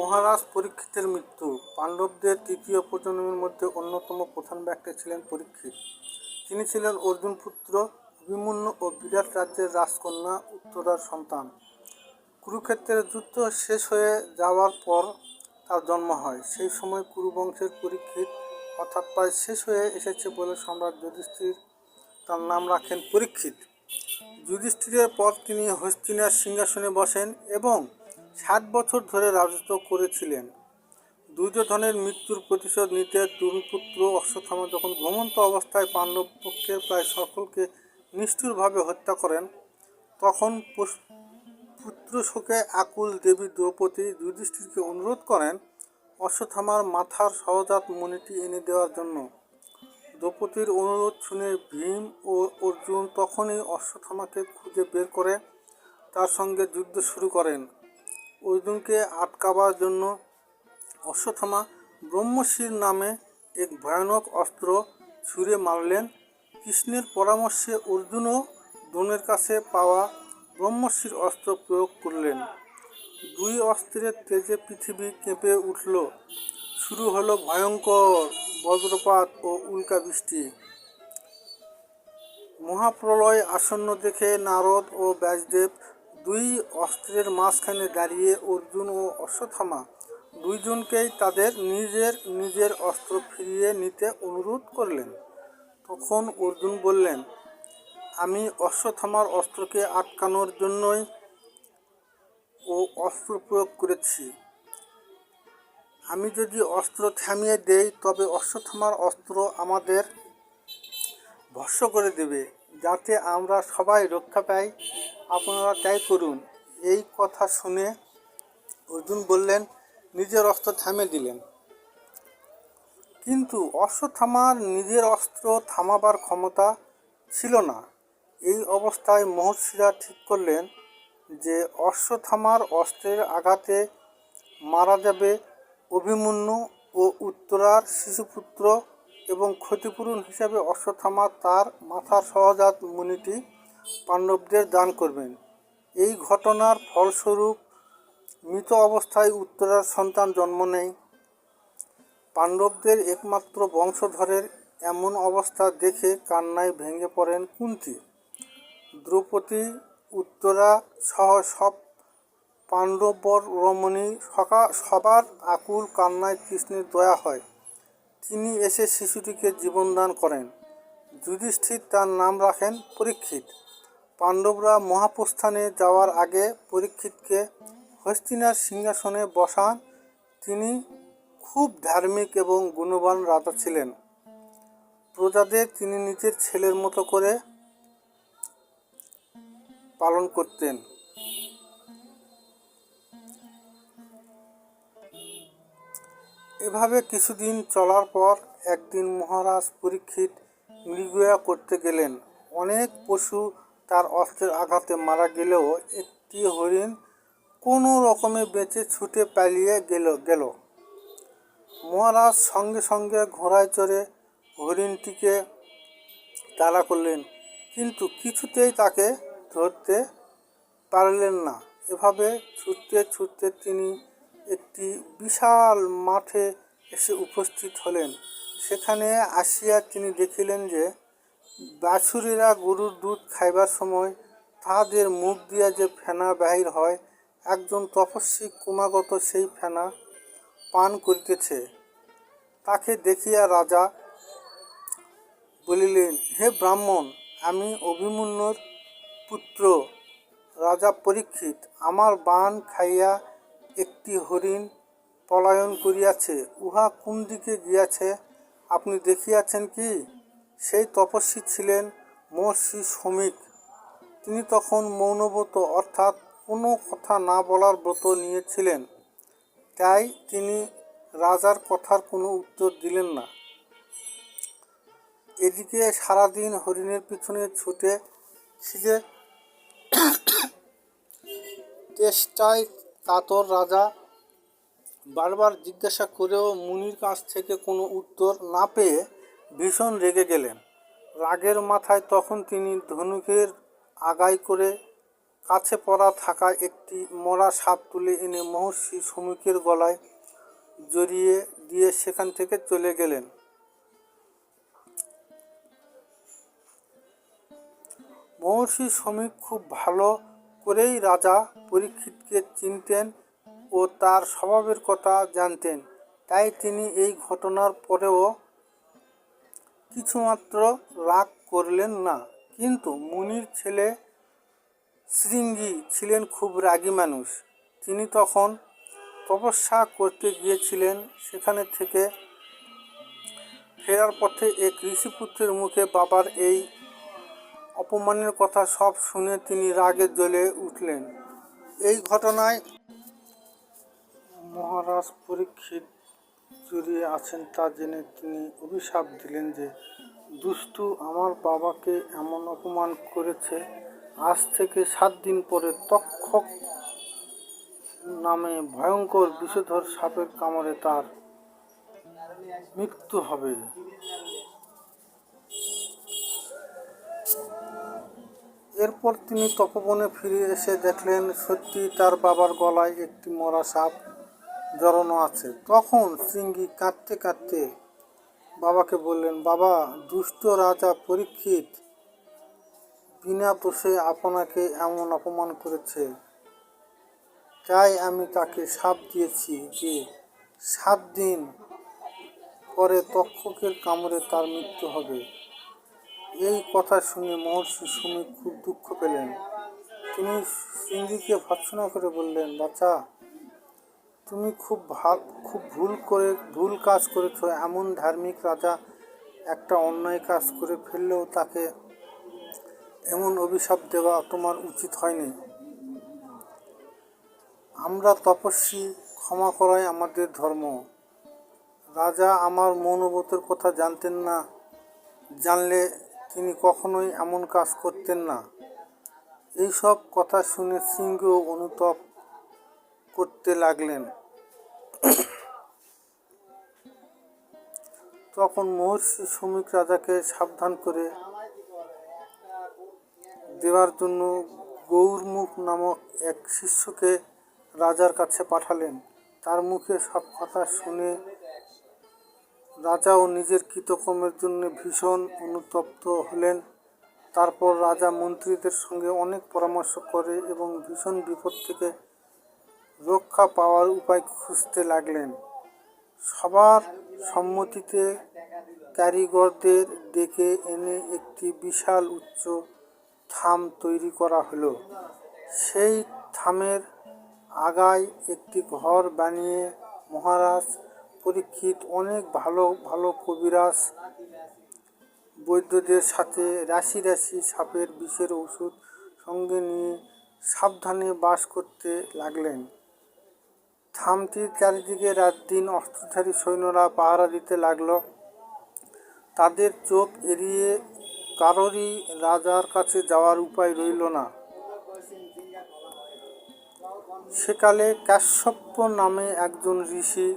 মহারাজ পরীক্ষিতের মৃত্যু। পাণ্ডবদের তৃতীয় প্রজন্মের মধ্যে অন্যতম প্রধান ব্যক্তি ছিলেন পরীক্ষিত। তিনি ছিলেন অর্জুন পুত্র অভিমন্যু ও বিরাট রাজ্যের রাজকন্যা উত্তরার সন্তান। কুরুক্ষেত্রের যুদ্ধ শেষ হয়ে যাওয়ার পর তার জন্ম হয়। সেই সময় কুরুবংশের পরীক্ষিত অর্থাৎ প্রায় শেষ হয়ে এসেছে বলে সম্রাট যুধিষ্ঠির তার নাম রাখেন পরীক্ষিত। যুধিষ্ঠিরের পর তিনি হস্তিনার সিংহাসনে বসেন এবং 60 বছর ধরে রাজত্ব করেছিলেন। দুর্যোধনের মৃত্যুর প্রতিশোধ নিতে তরুণপুত্র অশ্বত্থামা যখন ঘুমন্ত অবস্থায় পাণ্ডব পক্ষের প্রায় সকলকে নিষ্ঠুরভাবে হত্যা করেন, তখন পুত্র শোকে আকুল দেবী দ্রৌপদী যুধিষ্ঠিরকে অনুরোধ করেন অশ্বত্থামার মাথার সহজাত মণিটি এনে দেওয়ার জন্য। দ্রৌপদীর অনুরোধ শুনে ভীম ও অর্জুন তখনই অশ্বত্থামাকে খুঁজে বের করে তার সঙ্গে যুদ্ধ শুরু করেন। অর্জুনকে আটকাবার জন্য অশ্বত্থামা ব্রহ্মশির নামে এক ভয়ানক অস্ত্র ছুঁড়ে মারলেন। কৃষ্ণের পরামর্শে অর্জুনও দ্রোণের কাছে পাওয়া ব্রহ্মশির অস্ত্র প্রয়োগ করলেন। দুই অস্ত্রের তেজে পৃথিবী কেঁপে উঠল। শুরু হলো ভয়ঙ্কর বজ্রপাত ও উল্কাবৃষ্টি। মহাপ্রলয় আসন্ন দেখে নারদ ও ব্যাসদেব দুই অস্ত্রের মাঝখানে দাঁড়িয়ে অর্জুন ও অশ্বত্থামা দুইজনকেই তাদের নিজের নিজের অস্ত্র ফিরিয়ে নিতে অনুরোধ করলেন। তখন অর্জুন বললেন, আমি অশ্বত্থামার অস্ত্রকে আটকানোর জন্যই ও অস্ত্র প্রয়োগ করেছি। আমি যদি অস্ত্র থামিয়ে দেই তবে অশ্বত্থামার অস্ত্র আমাদের ভস্ম করে দেবে। যাতে আমরা সবাই রক্ষা পাই, আপনারা তাই করুন। এই কথা শুনে অর্জুন বললেন, নিজের অস্ত্র থামিয়ে দিলেন। কিন্তু অশ্বত্থামার নিজের অস্ত্র থামাবার ক্ষমতা ছিল না। এই অবস্থায় মহর্ষিরা ঠিক করলেন যে অশ্বত্থামার অস্ত্রের আঘাতে মারা যাবে অভিমন্যু ও উত্তরার শিশুপুত্র এবং ক্ষতিপূরণ হিসাবে অশ্বত্থামা তার মাথার সহজাত মণিটি পাণ্ডবদের দান করবেন। এই ঘটনার ফলস্বরূপ মৃত অবস্থায় উত্তরার সন্তান জন্ম নেয়। পাণ্ডবদের একমাত্র বংশধরের এমন অবস্থা দেখে কান্নায় ভেঙে পড়েন কুন্তী। দ্রৌপদী, উত্তরা সহ সব পাণ্ডবর রমণী সবার আকুল কান্নায় কৃষ্ণের দয়া হয়। তিনি এসে শিশুটিকে জীবনদান করেন। যুধিষ্ঠির তার নাম রাখেন পরীক্ষিত। পাণ্ডবরা মহাপ্রস্থানে যাওয়ার আগে পরীক্ষিতকে হস্তিনার সিংহাসনে বসান। তিনি খুব ধার্মিক এবং গুণবান রাজা ছিলেন। প্রজাদের তিনি নিজের ছেলের মতো করে পালন করতেন। এভাবে কিছুদিন চলার পর একদিন মহারাজ পরীক্ষিত মৃগয়া করতে গেলেন। অনেক পশু তার অস্ত্রের আঘাতে মারা গেলেও একটি হরিণ কোনো রকমে বেঁচে ছুটে পালিয়ে গেল। মহারাজ সঙ্গে সঙ্গে ঘোড়ায় চড়ে হরিণটিকে তাড়া করলেন, কিন্তু কিছুতেই তাকে ধরতে পারলেন না। এভাবে ছুটতে ছুটতে তিনি একটি বিশাল মাঠে এসে উপস্থিত হলেন। সেখানে আসিয়া তিনি দেখিলেন যে বাছুরেরা গরুর দুধ খাইবার সময় তাহাদের মুখ দিয়া যে ফেনা বাহির হয়, একজন তপস্বী ক্রমাগত সেই ফেনা পান করিতেছে। তাকে দেখিয়া রাজা বলিলেন, হে ব্রাহ্মণ, আমি অভিমন্যুর পুত্র রাজা পরীক্ষিত। আমার বাণ খাইয়া একটি হরিণ পলায়ন করিয়াছে। উহা কোন দিকে গিয়াছে আপনি দেখিয়াছেন কি? সেই তপস্বী ছিলেন মহর্ষি শমীক। তিনি তখন মৌনব্রত অর্থাৎ কোনো কথা না বলার ব্রত নিয়েছিলেন। তাই তিনি রাজার কথার কোনো উত্তর দিলেন না। এদিকে সারাদিন হরিণের পিছনে ছুটে খিদে তেষ্টায় কাতর রাজা বারবার জিজ্ঞাসা করেও মুনির কাছ থেকে কোনো উত্তর না পেয়ে ভীষণ রেগে গেলেন। রাগের মাথায় তখন তিনি ধনুকের আগায় করে কাছে পড়া থাকা একটি মরা সাপ তুলে এনে মহর্ষি শমীকের গলায় জড়িয়ে দিয়ে সেখান থেকে চলে গেলেন। মহর্ষি শমীক খুব ভালো করেই রাজা পরীক্ষিতকে চিনতেন ও তার স্বভাবের কথা জানতেন, তাই তিনি এই ঘটনার পরেও কিছুমাত্র রাগ করলেন না। কিন্তু মুনির ছেলে শৃঙ্গী ছিলেন খুব রাগী মানুষ। তিনি তখন তপস্যা করতে গিয়েছিলেন। সেখানে থেকে ফেরার পথে এক ঋষিপুত্রের মুখে বাবার এই অপমানের কথা সব শুনে তিনি রাগে জ্বলে উঠলেন। এই ঘটনায় মহারাজ পরীক্ষিত জড়িয়ে আছেন তা জেনে তিনি অভিশাপ দিলেন যে, দুষ্টু আমার বাবাকে এমন অপমান করেছে, আজ থেকে 7 দিন পরে তক্ষক নামে ভয়ঙ্কর বিষধর সাপের কামড়ে তার মৃত্যু হবে। এরপর তিনি তপবনে ফিরে এসে দেখলেন সত্যি তার বাবার গলায় একটি মরা সাপ জড়ানো আছে। তখন শৃঙ্গী কাঁদতে কাঁদতে বাবাকে বললেন, বাবা, দুষ্ট রাজা পরীক্ষিত বিনা দোষে আপনাকে এমন অপমান করেছে, তাই আমি তাকে শাপ দিয়েছি যে 7 দিন পরে তক্ষকের কামড়ে তার মৃত্যু হবে। এই কথা শুনে মহর্ষি শমীক খুব দুঃখ পেলেন। তিনি শৃঙ্গীকে ভর্ৎসনা করে বললেন, বাছা, তুমি খুব ভুল কাজ করেছ। এমন ধার্মিক রাজা একটা অন্যায় কাজ করে ফেললেও তাকে এমন অভিশাপ দেওয়া তোমার উচিত হয়নি। আমরা তপস্বী, ক্ষমা করাই আমাদের ধর্ম। রাজা আমার মনোবতের কথা জানতেন না, জানলে তিনি কখনোই এমন কাজ করতেন না। এইসব কথা শুনে সিংহ অনুতপ করতে লাগলেন। তখন মহর্ষি শমীক রাজাকে সাবধান করে দেওয়ার জন্য গৌরমুখ নামক এক শিষ্যকে রাজার কাছে পাঠালেন। তার মুখে সব কথা শুনে রাজাও নিজের কৃতকর্মের জন্য ভীষণ অনুতপ্ত হলেন। তারপর রাজা মন্ত্রীদের সঙ্গে অনেক পরামর্শ করে এবং ভীষণ বিপদ থেকে রক্ষা পাওয়ার উপায় খুঁজতে লাগলেন। সবার সম্মতিতে কারিগরদের ডেকে এনে একটি বিশাল উচ্চ থাম তৈরি করা হলো। সেই থামের আগায় একটি ঘর বানিয়ে মহারাজ পরীক্ষিত অনেক ভালো ভালো কবিরাজ বৈদ্যদের সাথে রাশি রাশি সাপের বিষের ওষুধ সঙ্গে নিয়ে সাবধানে বাস করতে লাগলেন। থামটির চারিদিকে রাত দিন অস্ত্রধারী সৈন্যরা পাহারা দিতে লাগল। তাদের চোখ এড়িয়ে কারোরই রাজার কাছে যাওয়ার উপায় রইল না। সেকালে কাশ্যপ নামে একজন ঋষি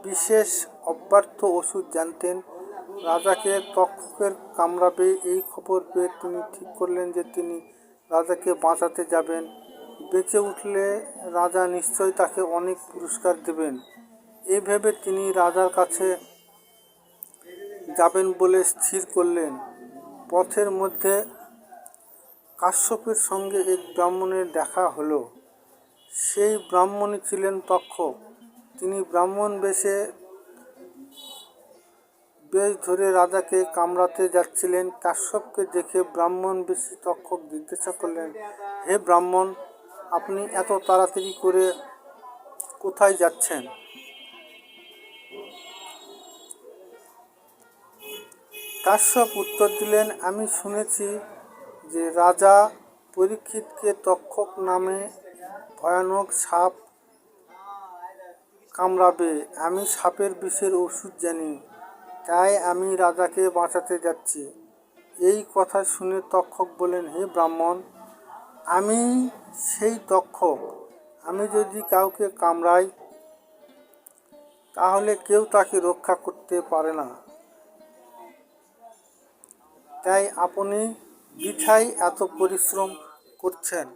বিশেষ অব্যর্থ ওষুধ জানতেন। রাজাকে তক্ষকের কামড়াবে এই খবর পেয়ে তিনি ঠিক করলেন যে তিনি রাজাকে বাঁচাতে যাবেন। বেঁচে উঠলে রাজা নিশ্চয় তাকে অনেক পুরস্কার দেবেন। এই ভেবে তিনি রাজার কাছে যাবেন বলে স্থির করলেন। পথের মধ্যে কাশ্যপের সঙ্গে এক ব্রাহ্মণের দেখা হলো। সেই ব্রাহ্মণই ছিলেন তক্ষক। তিনি ব্রাহ্মণ বেশ ধরে রাজাকে কামড়াতে যাচ্ছিলেন। কাশ্যপকে দেখে ব্রাহ্মণ বেশী তক্ষক জিজ্ঞাসা করলেন, হে ব্রাহ্মণ, আপনি এত তাড়াতাড়ি করে কোথায় যাচ্ছেন? কাশ্যপ উত্তর দিলেন, আমি শুনেছি যে রাজা পরীক্ষিতকে তক্ষক নামে ভয়ানক সাপ কামড়াবে। আমি সাপের বিষের ওষুধ জানি, তাই আমি রাজাকে বাঁচাতে যাচ্ছি। এই কথা শুনে তক্ষক বললেন, হে ব্রাহ্মণ, আমি সেই তক্ষক। আমি যদি কাউকে কামড়াই তাহলে কেউ তাকে রক্ষা করতে পারে না। তাই আপনি বৃথাই এত পরিশ্রম করছেন,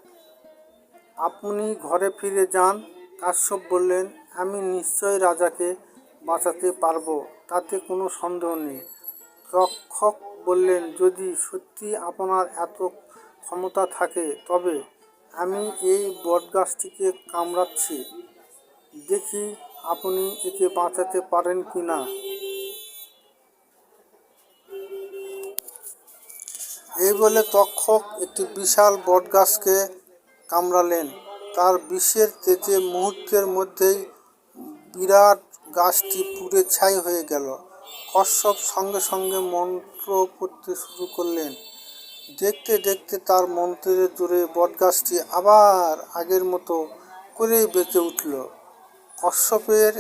আপনি ঘরে ফিরে যান। কাশ্যপ বললেন, আমি নিশ্চয় রাজাকে বাঁচাতে পারব, তাতে কোনো সন্দেহ নেই। তক্ষক বললেন, যদি সত্যি আপনার এত ক্ষমতা থাকে তবে আমি এই বটগাছটিকে কামড়াচ্ছি, দেখি আপনি একে বাঁচাতে পারেন কি না। এই বলে তক্ষক একটি বিশাল বটগাছকে কামড়ালেন। তার বিষের তেজে মুহূর্তের মধ্যেই বিরাট গাছটি পুড়ে ছাই হয়ে গেল। কশ্যপ সঙ্গে সঙ্গে মন্ত্র পড়তে শুরু করলেন। দেখতে দেখতে তার মন্ত্রের জোরে বটগাছটি আবার আগের মতো করেই বেঁচে উঠল। কশ্যপের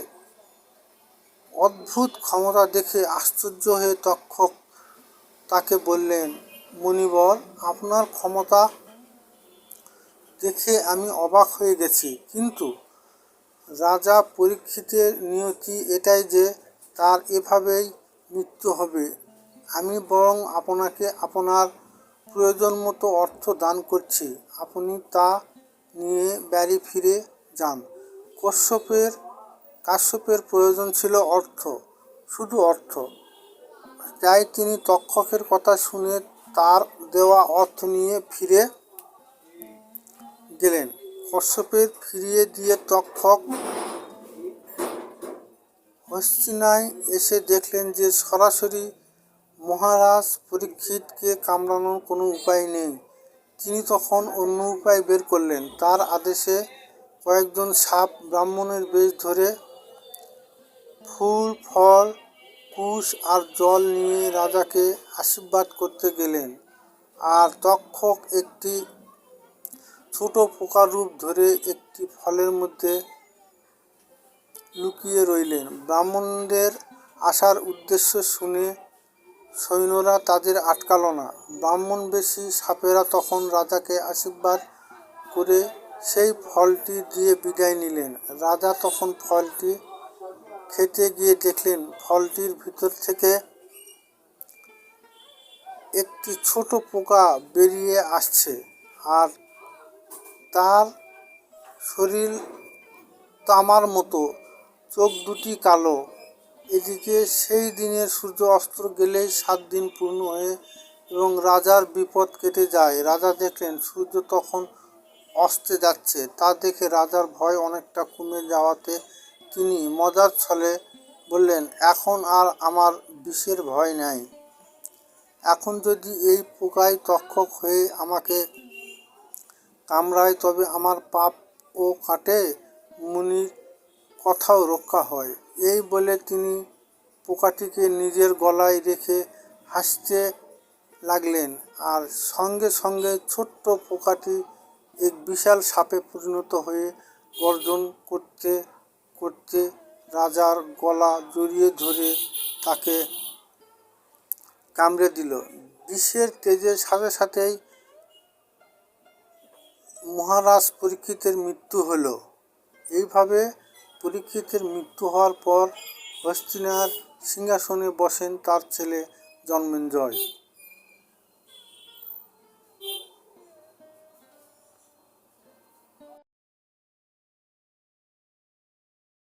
অদ্ভুত ক্ষমতা দেখে আশ্চর্য হয়ে তক্ষক তাকে বললেন, মুনিবর, আপনার ক্ষমতা দেখে আমি অবাক হয়ে গেছি, কিন্তু রাজা পরীক্ষিতের নিয়তি এটাই যে তার এভাবেই মৃত্যু হবে। আমি বরং আপনাকে আপনার প্রয়োজন মতো অর্থ দান করছি, আপনি তা নিয়ে বাড়ি ফিরে যান। কাশ্যপের প্রয়োজন ছিল অর্থ, শুধু অর্থ। তাই তিনি তক্ষকের কথা শুনে তার দেওয়া অর্থ নিয়ে ফিরে গেলেন। কশ্যপের ফিরিয়ে দিয়ে তক্ষক হস্তিনায় এসে দেখলেন যে সরাসরি মহারাজ পরীক্ষিতকে কামড়ানোর কোনো উপায় নেই। তিনি তখন অন্য উপায় বের করলেন। তার আদেশে কয়েকজন সাপ ব্রাহ্মণের বেশ ধরে ফুল, ফল, কুশ আর জল নিয়ে রাজাকে আশীর্বাদ করতে গেলেন। আর তক্ষক একটি ছোট পোকার রূপ ধরে একটি ফলের মধ্যে লুকিয়ে রইলেন। ব্রাহ্মণদের আসার উদ্দেশ্য শুনে সৈন্যরা তাদের আটকাল না। ব্রাহ্মণবেশী সাপেরা তখন রাজাকে আশীর্বাদ করে সেই ফলটি দিয়ে বিদায় নিলেন। রাজা তখন ফলটি খেতে গিয়ে দেখলেন ফলটির ভিতর থেকে একটি ছোট পোকা বেরিয়ে আসছে, আর তার শরীর তামার মতো, চোখ দুটি কালো। এদিকে সেই দিনের সূর্য অস্ত গেলেই 7 দিন পূর্ণ হয়ে এবং রাজার বিপদ কেটে যায়। রাজা দেখলেন সূর্য তখন অস্তে যাচ্ছে। তা দেখে রাজার ভয় অনেকটা কমে যাওয়াতে তিনি মজার ছলে বললেন, এখন আর আমার বিষের ভয় নাই। এখন যদি এই পোকায় তক্ষক হয়ে আমাকে কামড়ায় তবে আমার পাপও কাটে, মুনির কথাও রক্ষা হয়। এই বলে তিনি পোকাটিকে নিজের গলায় রেখে হাসতে লাগলেন, আর সঙ্গে সঙ্গে ছোট্ট পোকাটি এক বিশাল সাপে পরিণত হয়ে গর্জন করতে করতে রাজার গলা জড়িয়ে ধরে তাকে কামড়ে দিল। বিষের তেজের সাথে সাথেই মহারাজ পরীক্ষিতের মৃত্যু হল। এইভাবে পরীক্ষিতের মৃত্যু হওয়ার পর হস্তিনার সিংহাসনে বসেন তার ছেলে জন্মেঞ্জয়।